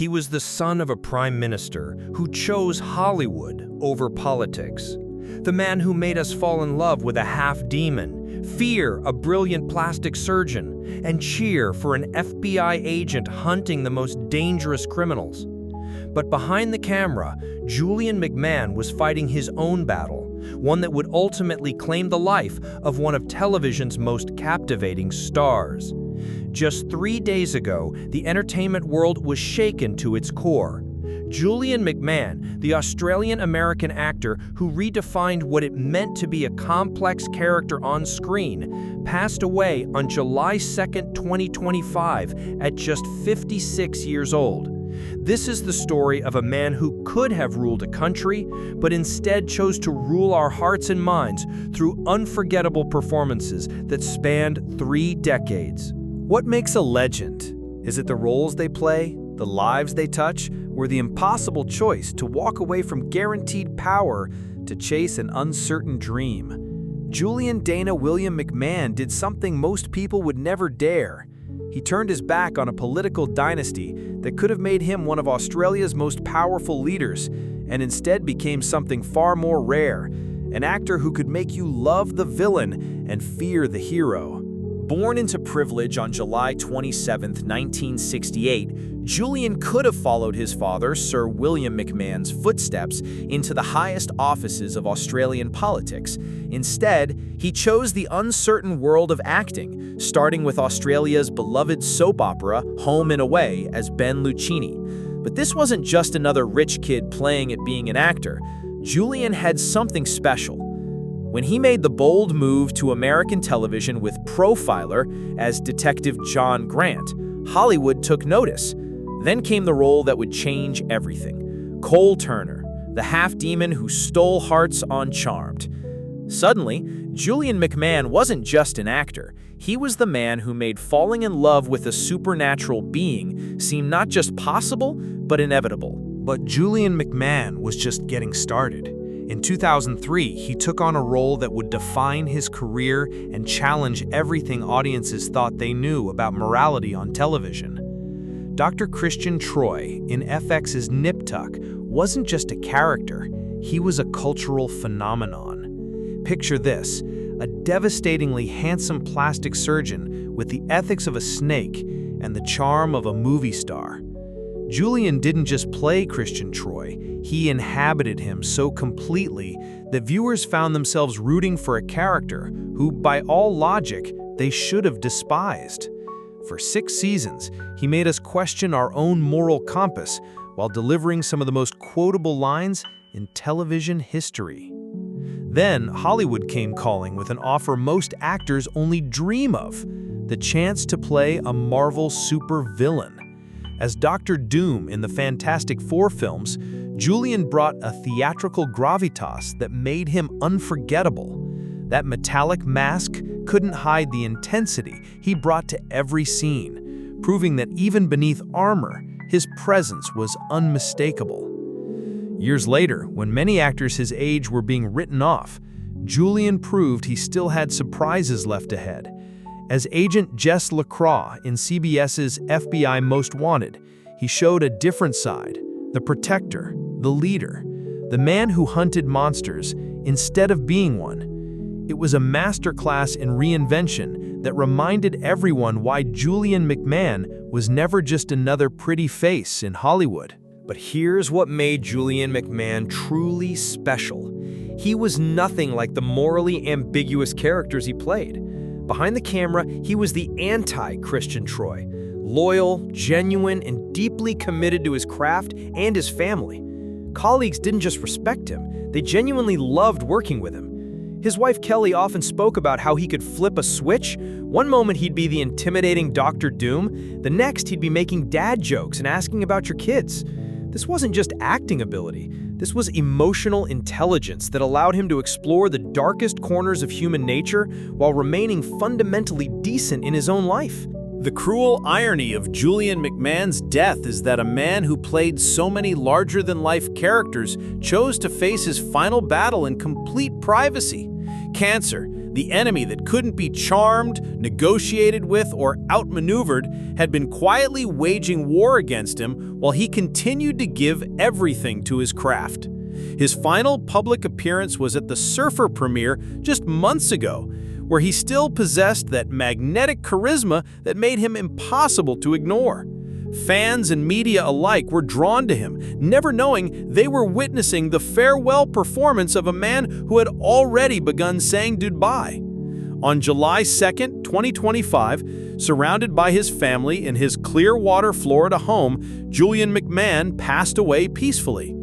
He was the son of a prime minister who chose Hollywood over politics. The man who made us fall in love with a half-demon, fear a brilliant plastic surgeon, and cheer for an FBI agent hunting the most dangerous criminals. But behind the camera, Julian McMahon was fighting his own battle, one that would ultimately claim the life of one of television's most captivating stars. Just 3 days ago, the entertainment world was shaken to its core. Julian McMahon, the Australian-American actor who redefined what it meant to be a complex character on screen, passed away on July 2, 2025, at just 56 years old. This is the story of a man who could have ruled a country, but instead chose to rule our hearts and minds through unforgettable performances that spanned 3 decades. What makes a legend? Is it the roles they play, the lives they touch, or the impossible choice to walk away from guaranteed power to chase an uncertain dream? Julian Dana William McMahon did something most people would never dare. He turned his back on a political dynasty that could have made him one of Australia's most powerful leaders, and instead became something far more rare, an actor who could make you love the villain and fear the hero. Born into privilege on July 27, 1968, Julian could have followed his father, Sir William McMahon's footsteps into the highest offices of Australian politics. Instead, he chose the uncertain world of acting, starting with Australia's beloved soap opera, Home and Away, as Ben Lucchini. But this wasn't just another rich kid playing at being an actor. Julian had something special. When he made the bold move to American television with Profiler as Detective John Grant, Hollywood took notice. Then came the role that would change everything: Cole Turner, the half-demon who stole hearts on Charmed. Suddenly, Julian McMahon wasn't just an actor. He was the man who made falling in love with a supernatural being seem not just possible, but inevitable. But Julian McMahon was just getting started. In 2003, he took on a role that would define his career and challenge everything audiences thought they knew about morality on television. Dr. Christian Troy in FX's Nip Tuck wasn't just a character, he was a cultural phenomenon. Picture this, a devastatingly handsome plastic surgeon with the ethics of a snake and the charm of a movie star. Julian didn't just play Christian Troy, he inhabited him so completely that viewers found themselves rooting for a character who, by all logic, they should have despised. For 6 seasons, he made us question our own moral compass while delivering some of the most quotable lines in television history. Then, Hollywood came calling with an offer most actors only dream of, the chance to play a Marvel supervillain. As Dr. Doom in the Fantastic Four films, Julian brought a theatrical gravitas that made him unforgettable. That metallic mask couldn't hide the intensity he brought to every scene, proving that even beneath armor, his presence was unmistakable. Years later, when many actors his age were being written off, Julian proved he still had surprises left ahead. As Agent Jess LaCroix in CBS's FBI Most Wanted, he showed a different side, the protector, the leader, the man who hunted monsters instead of being one. It was a masterclass in reinvention that reminded everyone why Julian McMahon was never just another pretty face in Hollywood. But here's what made Julian McMahon truly special. He was nothing like the morally ambiguous characters he played. Behind the camera, he was the anti-Christian Troy, loyal, genuine, and deeply committed to his craft and his family. Colleagues didn't just respect him, they genuinely loved working with him. His wife Kelly often spoke about how he could flip a switch. One moment he'd be the intimidating Dr. Doom, the next he'd be making dad jokes and asking about your kids. This wasn't just acting ability, this was emotional intelligence that allowed him to explore the darkest corners of human nature while remaining fundamentally decent in his own life. The cruel irony of Julian McMahon's death is that a man who played so many larger-than-life characters chose to face his final battle in complete privacy. Cancer, The enemy that couldn't be charmed, negotiated with, or outmaneuvered had been quietly waging war against him while he continued to give everything to his craft. His final public appearance was at the Surfer premiere just months ago, where he still possessed that magnetic charisma that made him impossible to ignore. Fans and media alike were drawn to him, never knowing they were witnessing the farewell performance of a man who had already begun saying goodbye. On July 2nd, 2025, surrounded by his family in his Clearwater, Florida home, Julian McMahon passed away peacefully.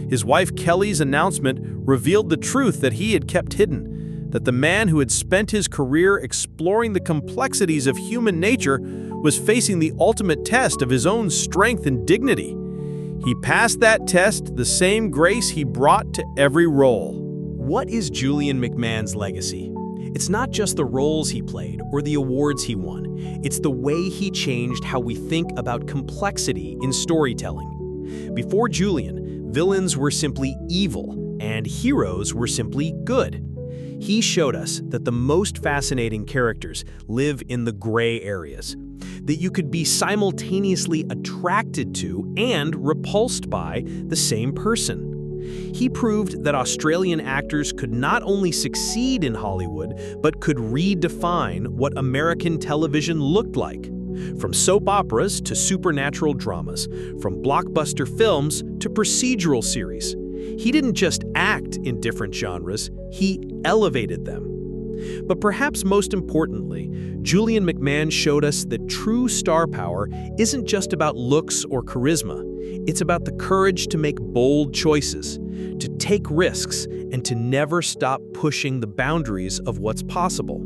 His wife Kelly's announcement revealed the truth that he had kept hidden, that the man who had spent his career exploring the complexities of human nature was facing the ultimate test of his own strength and dignity. He passed that test the same grace he brought to every role. What is Julian McMahon's legacy? It's not just the roles he played or the awards he won. It's the way he changed how we think about complexity in storytelling. Before Julian, villains were simply evil and heroes were simply good. He showed us that the most fascinating characters live in the gray areas, that you could be simultaneously attracted to and repulsed by the same person. He proved that Australian actors could not only succeed in Hollywood, but could redefine what American television looked like. From soap operas to supernatural dramas, from blockbuster films to procedural series. He didn't just act in different genres, he elevated them. But perhaps most importantly, Julian McMahon showed us that true star power isn't just about looks or charisma. It's about the courage to make bold choices, to take risks, and to never stop pushing the boundaries of what's possible.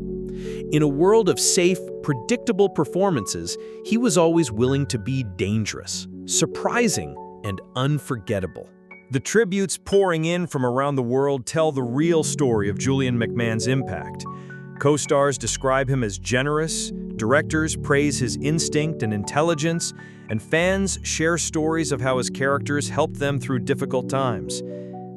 In a world of safe, predictable performances, he was always willing to be dangerous, surprising, and unforgettable. The tributes pouring in from around the world tell the real story of Julian McMahon's impact. Co-stars describe him as generous, directors praise his instinct and intelligence, and fans share stories of how his characters helped them through difficult times.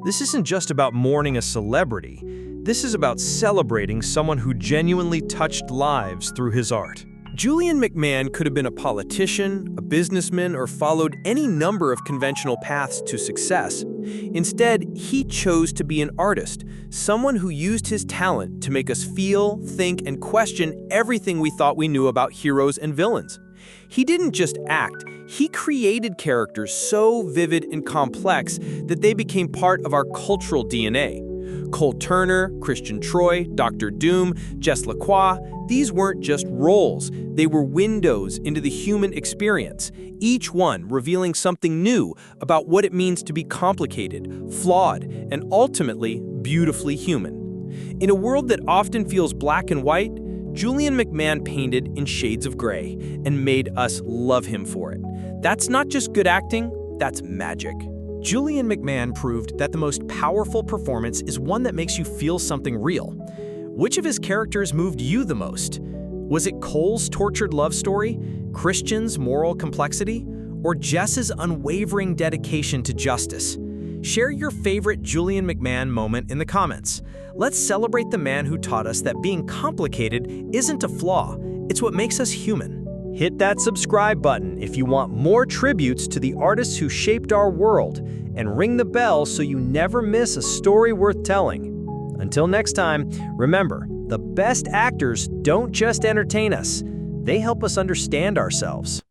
This isn't just about mourning a celebrity. This is about celebrating someone who genuinely touched lives through his art. Julian McMahon could have been a politician, a businessman, or followed any number of conventional paths to success. Instead, he chose to be an artist, someone who used his talent to make us feel, think, and question everything we thought we knew about heroes and villains. He didn't just act, he created characters so vivid and complex that they became part of our cultural DNA. Cole Turner, Christian Troy, Dr. Doom, Jess Lacroix, these weren't just roles, they were windows into the human experience, each one revealing something new about what it means to be complicated, flawed, and ultimately beautifully human. In a world that often feels black and white, Julian McMahon painted in shades of gray and made us love him for it. That's not just good acting, that's magic. Julian McMahon proved that the most powerful performance is one that makes you feel something real. Which of his characters moved you the most? Was it Cole's tortured love story, Christian's moral complexity, or Jess's unwavering dedication to justice? Share your favorite Julian McMahon moment in the comments. Let's celebrate the man who taught us that being complicated isn't a flaw, it's what makes us human. Hit that subscribe button if you want more tributes to the artists who shaped our world, and ring the bell so you never miss a story worth telling. Until next time, remember, the best actors don't just entertain us, they help us understand ourselves.